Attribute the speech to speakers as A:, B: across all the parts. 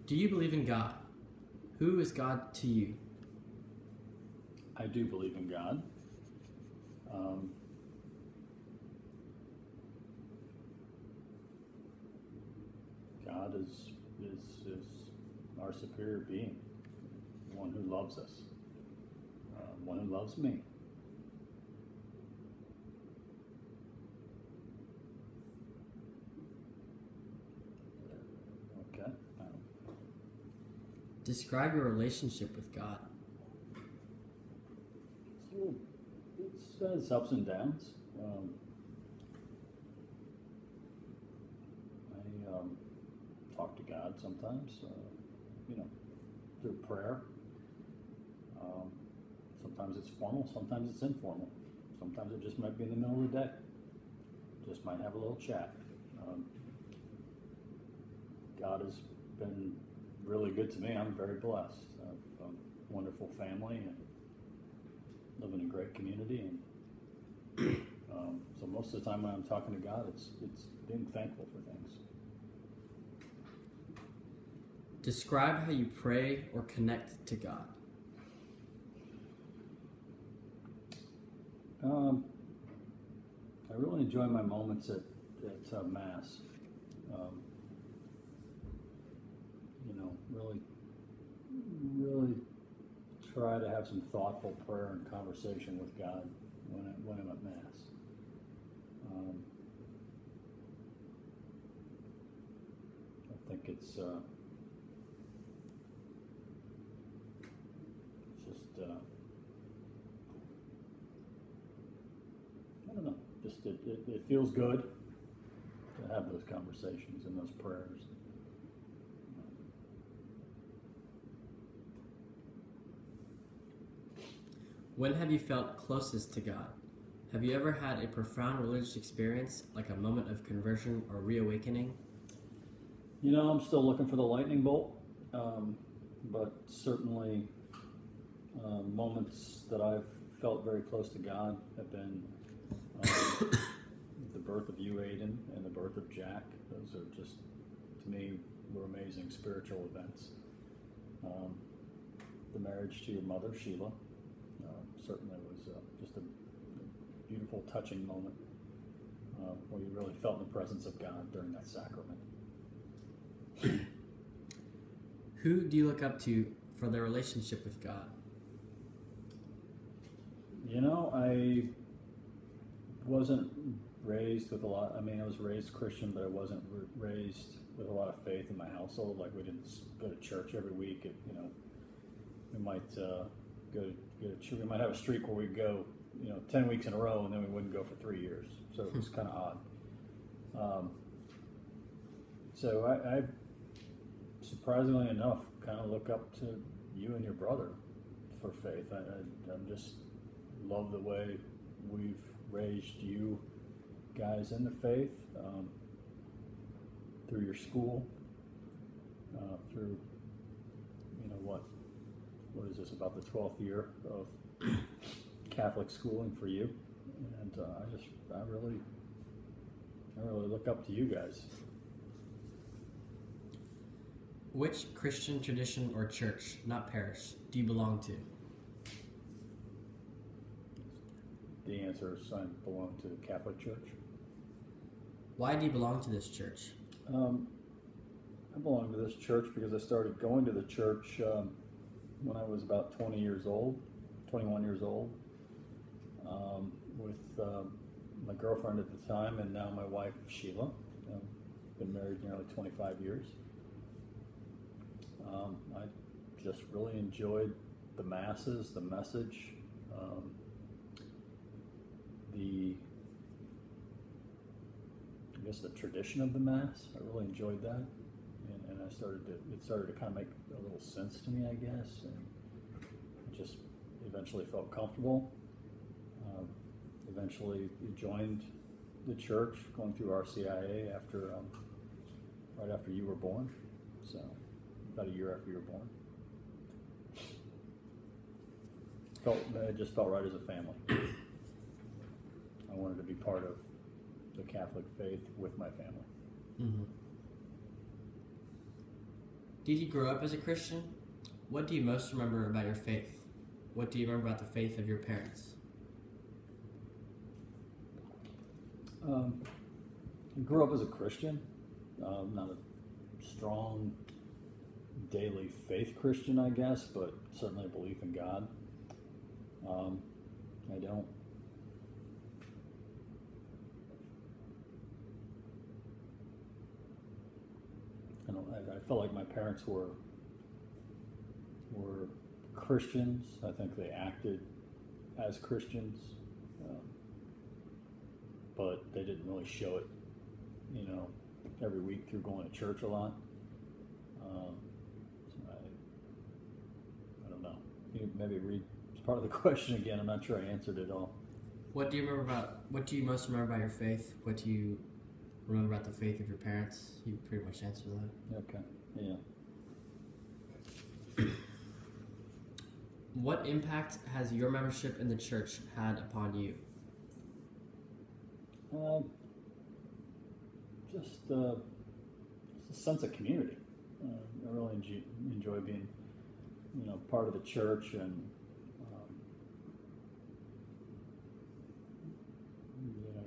A: Do you believe in God? Who is God to you?
B: I do believe in God. God is our superior being, one who loves us, one who loves me. Okay.
A: Describe your relationship with God.
B: So it's ups and downs. I talk to God sometimes, through prayer. Sometimes it's formal, sometimes it's informal. Sometimes it just might be in the middle of the day. Just might have a little chat. God has been really good to me. I'm very blessed. I have a wonderful family and live in a great community. And so most of the time when I'm talking to God, it's being thankful for things.
A: Describe how you pray or connect to God.
B: I really enjoy my moments at Mass. Really try to have some thoughtful prayer and conversation with God when I'm at Mass. I think it's just I don't know. Just it feels good to have those conversations and those prayers.
A: When have you felt closest to God? Have you ever had a profound religious experience, like a moment of conversion or reawakening?
B: I'm still looking for the lightning bolt, but certainly moments that I've felt very close to God have been the birth of you, Aiden, and the birth of Jack. Those are just, to me, were amazing spiritual events. The marriage to your mother, Sheila, certainly was just a beautiful, touching moment where you really felt the presence of God during that sacrament.
A: Who do you look up to for their relationship with God?
B: I wasn't raised with a lot. I mean, I was raised Christian, but I wasn't raised with a lot of faith in my household. Like, we didn't go to church every week. We might go to church. We might have a streak where we'd go, 10 weeks in a row, and then we wouldn't go for 3 years. So it was kind of odd. So I surprisingly enough, kind of look up to you and your brother for faith. I just love the way we've raised you guys in the faith, through your school, through, what is this, about the 12th year of Catholic schooling for you, and I really look up to you guys.
A: Which Christian tradition or church, not parish, do you belong to?
B: The answer is I belong to the Catholic Church.
A: Why do you belong to this church?
B: I belong to this church because I started going to the church when I was about 21 years old, with my girlfriend at the time, and now my wife, Sheila. Been married nearly 25 years. I just really enjoyed the masses, the message, the tradition of the Mass. I really enjoyed that, and it started to kind of make a little sense to me, I guess, and I just eventually felt comfortable. Eventually joined the church, going through RCIA right after you were born, so about a year after you were born. It just felt right as a family. I wanted to be part of the Catholic faith with my family.
A: Mm-hmm. Did you grow up as a Christian? What do you most remember about your faith? What do you remember about the faith of your parents?
B: I grew up as a Christian, not a strong daily faith Christian, I guess, but certainly a belief in God. I don't. I felt like my parents were Christians. I think they acted as Christians, but they didn't really show it, every week through going to church a lot. So I don't know. Can you maybe read part of the question again? I'm not sure I answered it all.
A: What do you most remember about your faith? What do you remember about the faith of your parents? You pretty much answered that.
B: Okay. Yeah.
A: What impact has your membership in the church had upon you?
B: Just a sense of community. I really enjoy being, part of the church, and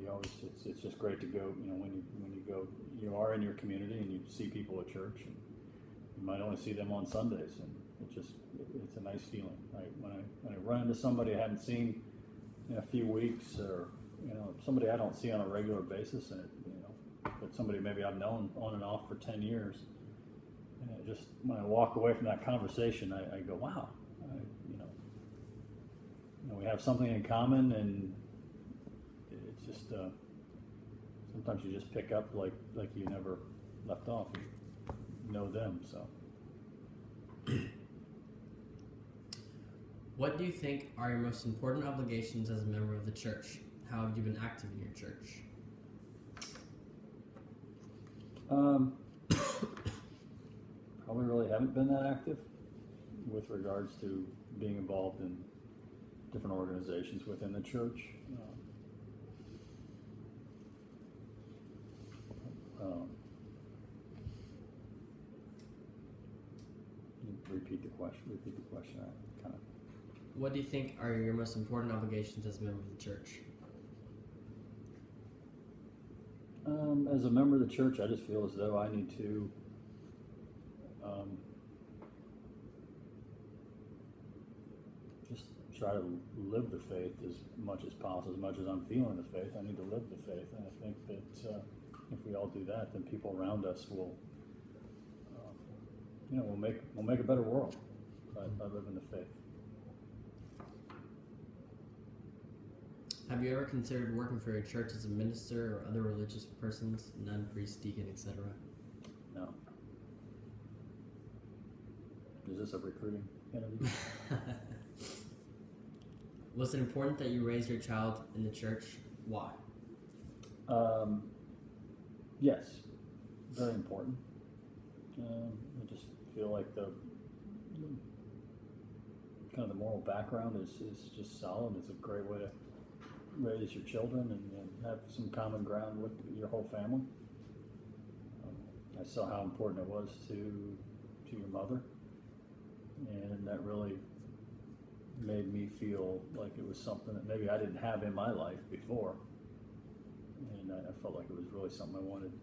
B: you always it's just great to go. When you go, you are in your community and you see people at church, and you might only see them on Sundays, and it's a nice feeling. When I run into somebody I haven't seen in a few weeks, or somebody I don't see on a regular basis, and but somebody maybe I've known on and off for 10 years, and just when I walk away from that conversation, I go, wow, we have something in common, and it's just sometimes you just pick up like you never left off. You know them, so.
A: What do you think are your most important obligations as a member of the church? How have you been active in your church?
B: Probably really haven't been that active with regards to being involved in different organizations within the church. Repeat the question. I kind of.
A: What do you think are your most important obligations as a member of the church?
B: As a member of the church, I just feel as though I need to just try to live the faith as much as possible. As much as I'm feeling the faith, I need to live the faith, and I think that if we all do that, then people around us will, we'll make a better world by living the faith.
A: Have you ever considered working for a church as a minister or other religious persons, nun, priest, deacon, etc.?
B: No. Is this a recruiting interview?
A: Was it important that you raise your child in the church? Why?
B: Yes, very important. I just feel like the moral background is just solid. It's a great way to raise your children and have some common ground with your whole family. I saw how important it was to your mother, and that really made me feel like it was something that maybe I didn't have in my life before, and I felt like it was really something I wanted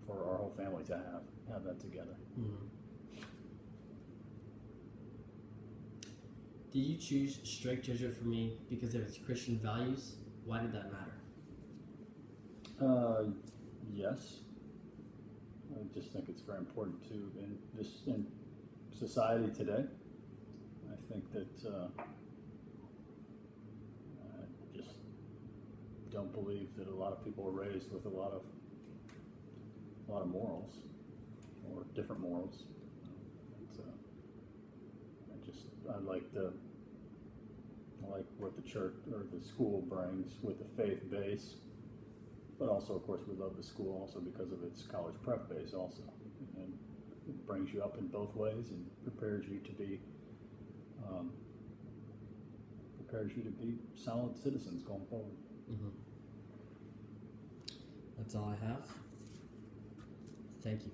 B: for our whole family to have that together.
A: Mm-hmm. Did you choose Straight Jesuit for me because of its Christian values? Why did that matter?
B: Yes. I just think it's very important too in society today. I think that I just don't believe that a lot of people are raised with a lot of morals or different morals. I like what the church or the school brings with the faith base, but also, of course, we love the school also because of its college prep base also, and it brings you up in both ways and prepares you to be solid citizens going forward.
A: Mm-hmm. That's all I have. Thank you.